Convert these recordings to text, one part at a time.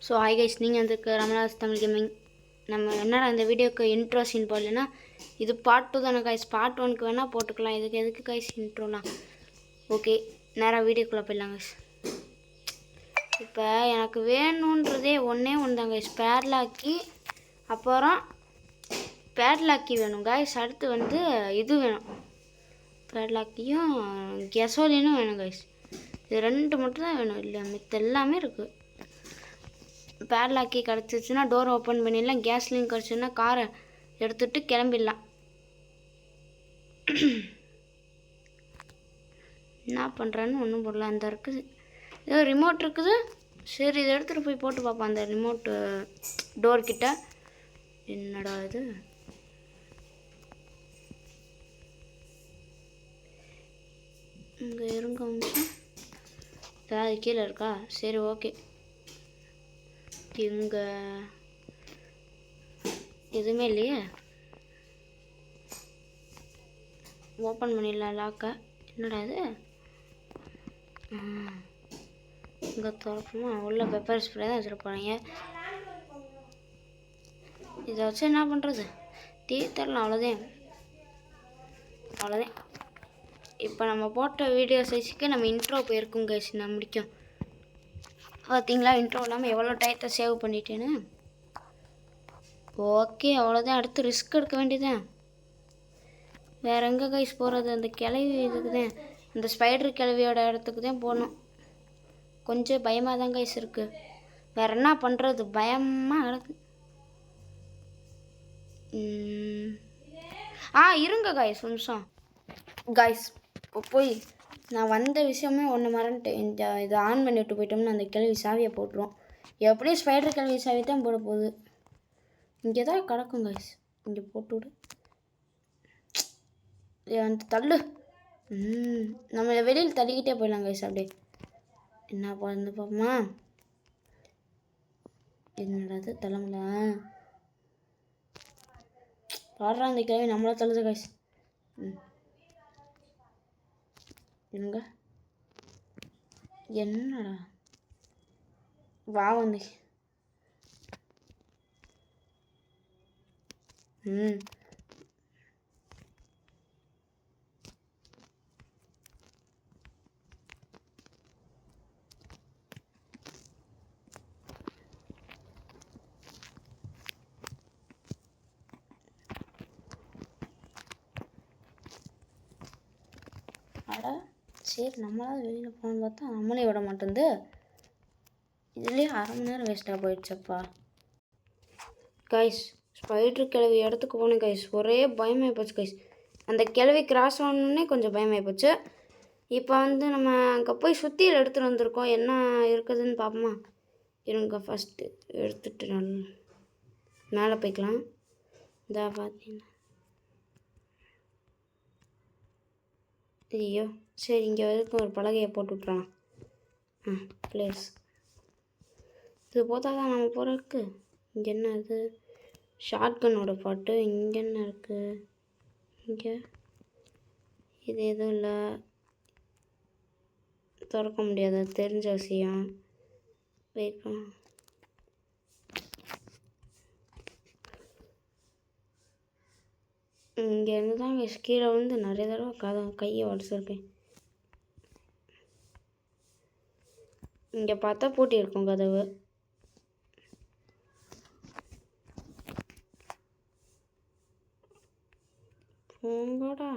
So hi guys, நீங்கள் அதுக்கு Ramana's Tamil gaming. நம்ம என்னடா இந்த வீடியோக்கு இன்ட்ரோ சீன் போடலன்னா, இது பார்ட் 2 தானே கைஸ். பார்ட் 1க்கு வேணால் போட்டுக்கலாம், இதுக்கு எதுக்கு கைஸ் இன்ட்ரோலாம். ஓகே, நேராக வீடியோக்குள்ளே போயிடலாம் கைஸ். இப்போ எனக்கு வேணுன்றதே ஒன்றே ஒன்று தான் கைஸ், பேட்லாக்கி. அப்புறம் பேட்லாக்கி வேணும் கைஸ். அடுத்து வந்து இது வேணும், பேட்லாக்கியும் கெசோலினும் வேணும் கைஸ். இது ரெண்டு மட்டும் தான் வேணும், இல்லை மித்த எல்லாமே இருக்குது. பேட்லாக்கி கிடச்சிச்சின்னா டோர் ஓப்பன் பண்ணிடலாம். கேஸ்லிங் கிடச்சின்னா காரை எடுத்துகிட்டு கிளம்பிடலாம். என்ன பண்ணுறேன்னு ஒன்றும் போடலாம். அந்த இருக்குது ஏதோ ரிமோட் இருக்குது. சரி, இதை எடுத்துகிட்டு போய் போட்டு பார்ப்போம் அந்த ரிமோட்டு டோர்கிட்ட. என்னடா இது, இங்கே இருங்க நிமிஷம். ஏதாவது கீழே இருக்கா? சரி ஓகே, இங்கே எதுவுமே இல்லையே. ஓப்பன் பண்ணிடலாம் லாக்கை. என்னடா இது, இங்கே திறப்போமா? உள்ள பெப்பர் ஸ்ப்ரே தான் வச்சுருப்பாங்க. இதை வச்சு என்ன பண்ணுறது? தீ தரலாம், அவ்வளோதான். இப்போ நம்ம போட்ட வீடியோ சைஸுக்கு நம்ம இன்ட்ரோ போயிருக்கோம் கைஸ். நான் முடிக்கும் பார்த்தீங்களா, இன்ட்ரோ இல்லாமல் எவ்வளோ டயத்தை சேவ் பண்ணிட்டேன்னு. ஓகே, அவ்வளோதான். அடுத்து ரிஸ்க் எடுக்க வேண்டியதான். வேறு எங்கே கைஸ் போகிறது? அந்த கிளவி இதுக்கு தான், அந்த ஸ்பைடர் கிளவியோட இடத்துக்கு தான் போகணும். கொஞ்சம் பயமாக தான் கைஸ் இருக்குது. வேறு என்ன பண்ணுறது, பயமாக கிடக்கு. இருங்க கைஸ் ஒரு நிமிஷம். கைஸ் இப்போ போய் நான் வந்த விஷயமே ஒன்று மறந்துட்டேன். இதை ஆன் பண்ணி விட்டு போயிட்டோம்னா அந்த கிளவி சாவியை போட்டுருவோம். எப்படியும் ஸ்பைடர் கிளவி சாவி தான் போட போகுது. இங்கே தான் கிடக்கும் கைஸ், இங்கே போட்டு விடு. அந்த தள்ளு. நம்ம வெளியில் தள்ளிக்கிட்டே போயிடலாம் கைஸ். அப்படியே என்ன வந்து பார்ப்போமா? என்னடாது தலைமுல பாடுறா அந்த கிளவி நம்மளா தள்ளுது கைஸ். என்னங்க என்னடா வா வந்து அட சரி, நம்மளாவது வெளியில் போகணுன்னு பார்த்தா நம்மளே விட மாட்டேங்குது. இதுலேயே அரை மணி நேரம் வேஸ்ட்டாக போயிடுச்சப்பா. கைஸ், ஸ்பைடர் கிளவி இடத்துக்கு போனேன் கைஸ். ஒரே பயமாகி போச்சு கைஸ். அந்த கிளவி கிராஸ் ஆகணுன்னே கொஞ்சம் பயமாகி போச்சு. இப்போ வந்து நம்ம அங்கே போய் சுத்தியில் எடுத்துகிட்டு வந்திருக்கோம். என்ன இருக்குதுன்னு பார்ப்போமா? இருங்க, ஃபஸ்ட்டு எடுத்துகிட்டு மேலே போய்க்கலாம். இதா பார்த்தீங்கன்னா ஐயோ, சரி, இங்கே வரைக்கும் ஒரு பலகையை போட்டு விட்றலாம். ப்ளேஸ் இது போதால் தான் நம்ம போகிறதுக்கு. இங்கே என்ன இது, ஷாட்கனோட பாட்டு. இங்கே என்ன இருக்குது? இங்கே இது எதுவும் இல்லை, திறக்க முடியாது, தெரிஞ்ச விஷயம். வெயிட் பண்ண. இங்கேருந்து தான் கீழே வந்து நிறைய தடவை கையை உடச்சிருக்கேன். இங்கே பார்த்தா பூட்டி இருக்கும் கதவு. போங்கடா.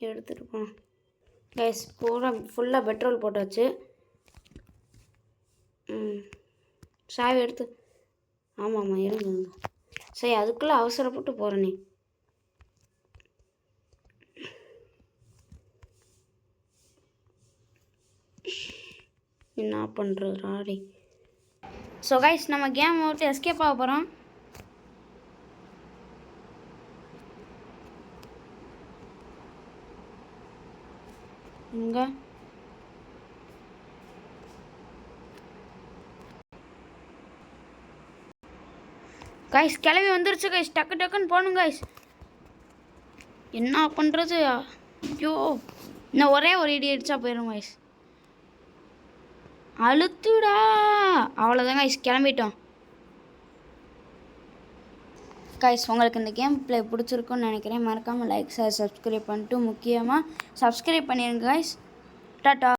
எடுத்துகிட்டு போனோம் கைஸ். பூரா ஃபுல்லாக பெட்ரோல் போட்டாச்சு. சாவி எடுத்து. ஆமாம்மா, இருங்க. சரி, அதுக்குள்ளே அவசரப்பட்டு போகிறேனே. என்ன பண்ணுறது ராடி. ஸோ கைஸ், நம்ம கேம் விட்டு எஸ்கேப் ஆக போகிறோம். இங்கே கைஸ் கிளம்பி வந்துருச்சு கைஸ், டக்கு டக்குன்னு போகணும் கைஸ். என்ன பண்ணுறது? ஐயோ, இன்னும் ஒரே ஒரு இடி அடிச்சா போயிடும் கைஸ். அழுத்துடா. அவ்வளோதான் கைஸ், கிளம்பிட்டோம் கைஸ். உங்களுக்கு இந்த கேம் ப்ளே பிடிச்சிருக்குன்னு நினைக்கிறேன். மறக்காமல் லைக் ஷேர் சப்ஸ்கிரைப் பண்ணிட்டு முக்கியமாக சப்ஸ்கிரைப் பண்ணிடுங்க கைஸ். டாட்டா.